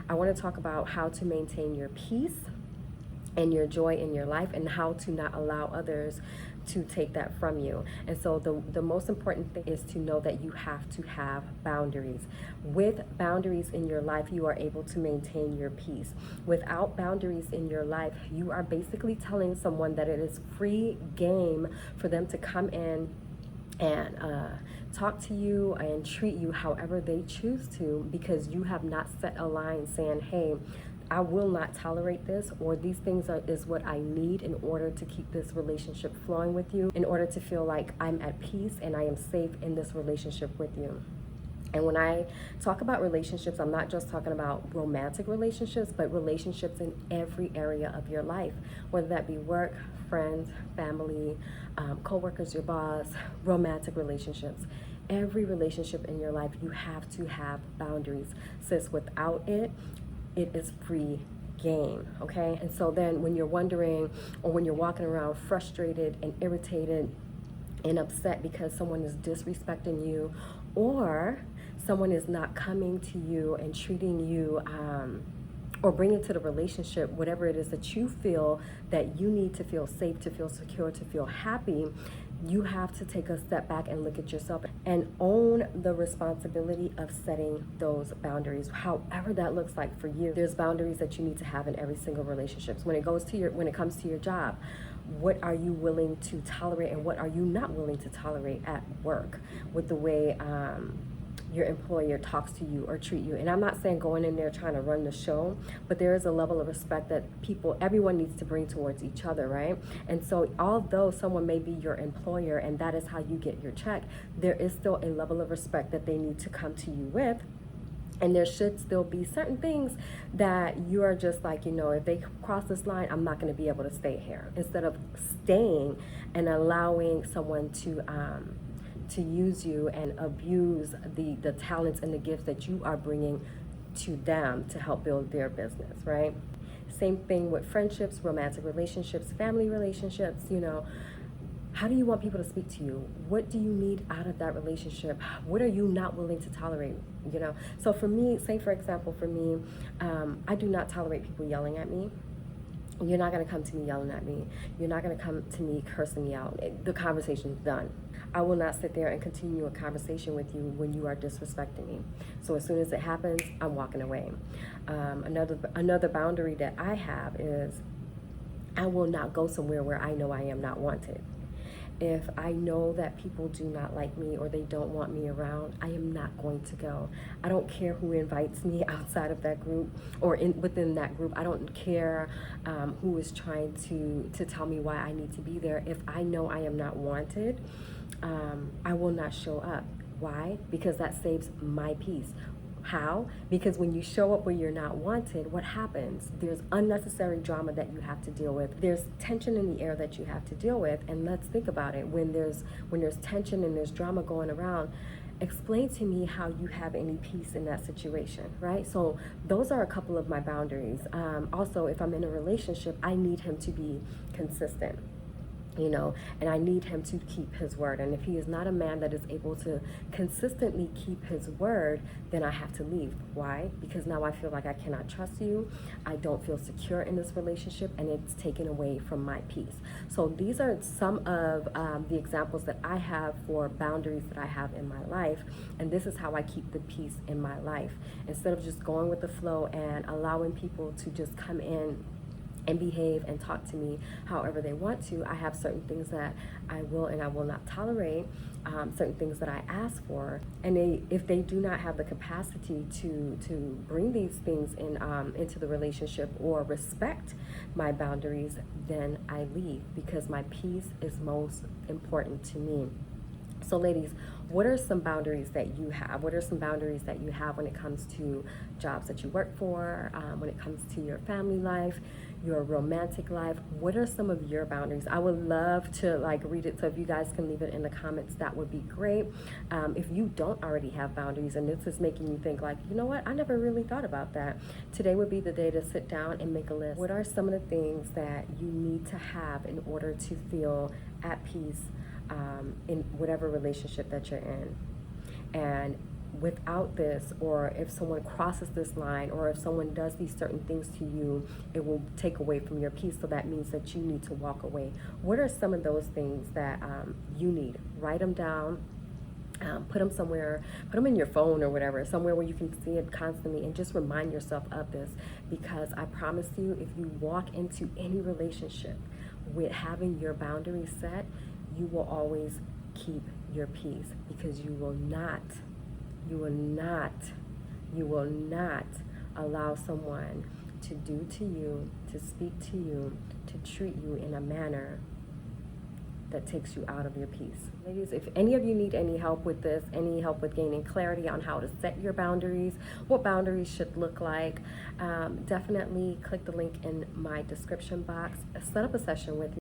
I want to talk about how to maintain your peace and your joy in your life, and how to not allow others to take that from you. And so the most important thing is to know that you have to have boundaries. With boundaries in your life, you are able to maintain your peace. Without boundaries in your life, you are basically telling someone that it is free game for them to come in and talk to you and treat you however they choose to, because you have not set a line saying, hey, I will not tolerate this, or these things is what I need in order to keep this relationship flowing with you, in order to feel like I'm at peace and I am safe in this relationship with you. And when I talk about relationships, I'm not just talking about romantic relationships, but relationships in every area of your life, whether that be work, friends, family, co-workers, your boss, romantic relationships. Every relationship in your life, you have to have boundaries. Sis, without it, it is free game, okay? And so then when you're wondering, or when you're walking around frustrated and irritated and upset because someone is disrespecting you, or someone is not coming to you and treating you or bringing to the relationship whatever it is that you feel that you need to feel safe, to feel secure, to feel happy, you have to take a step back and look at yourself and own the responsibility of setting those boundaries, however that looks like for you. There's boundaries that you need to have in every single relationship. When it comes to your job, what are you willing to tolerate and what are you not willing to tolerate at work with the way your employer talks to you or treat you? And I'm not saying going in there trying to run the show, but there is a level of respect that everyone needs to bring towards each other, right? And so although someone may be your employer and that is how you get your check, there is still a level of respect that they need to come to you with. And there should still be certain things that you are just like, if they cross this line, I'm not going to be able to stay here. Instead of staying and allowing someone to use you and abuse the talents and the gifts that you are bringing to them to help build their business, right? Same thing with friendships, romantic relationships, family relationships. How do you want people to speak to you? What do you need out of that relationship? What are you not willing to tolerate? So for me, say for example, for me, I do not tolerate people yelling at me. You're not going to come to me yelling at me. You're not going to come to me cursing me out. The conversation's done. I will not sit there and continue a conversation with you when you are disrespecting me. So as soon as it happens, I'm walking away. Another boundary that I have is I will not go somewhere where I know I am not wanted. If I know that people do not like me or they don't want me around, I am not going to go. I don't care who invites me outside of that group or within that group. I don't care who is trying to tell me why I need to be there. If I know I am not wanted, I will not show up. Why? Because that saves my peace. How? Because when you show up where you're not wanted, what happens? There's unnecessary drama that you have to deal with. There's tension in the air that you have to deal with. And let's think about it. When there's tension and there's drama going around, explain to me how you have any peace in that situation, right? So those are a couple of my boundaries. Also, if I'm in a relationship, I need him to be consistent. And I need him to keep his word. And if he is not a man that is able to consistently keep his word, then I have to leave. Why? Because now I feel like I cannot trust you. I don't feel secure in this relationship, and it's taken away from my peace. So these are some of the examples that I have for boundaries that I have in my life. And this is how I keep the peace in my life. Instead of just going with the flow and allowing people to just come in and behave and talk to me however they want to, I have certain things that I will and I will not tolerate, certain things that I ask for. And if they do not have the capacity to bring these things into the relationship or respect my boundaries, then I leave, because my peace is most important to me. So ladies, what are some boundaries that you have? What are some boundaries that you have when it comes to jobs that you work for, when it comes to your family life, your romantic life? What are some of your boundaries? I would love to read it. So if you guys can leave it in the comments, that would be great. If you don't already have boundaries and this is making you think you know what, I never really thought about that, today would be the day to sit down and make a list. What are some of the things that you need to have in order to feel at peace in whatever relationship that you're in? And without this, or if someone crosses this line, or if someone does these certain things to you, it will take away from your peace. So that means that you need to walk away. What are some of those things that you need? Write them down. Put them somewhere, put them in your phone or whatever, somewhere where you can see it constantly, and just remind yourself of this, because I promise you, if you walk into any relationship with having your boundaries set, you will always keep your peace, because you will not allow someone to do to you, to speak to you, to treat you in a manner that takes you out of your peace. Ladies, if any of you need any help with this, any help with gaining clarity on how to set your boundaries, what boundaries should look like, definitely click the link in my description box. Set up a session with me.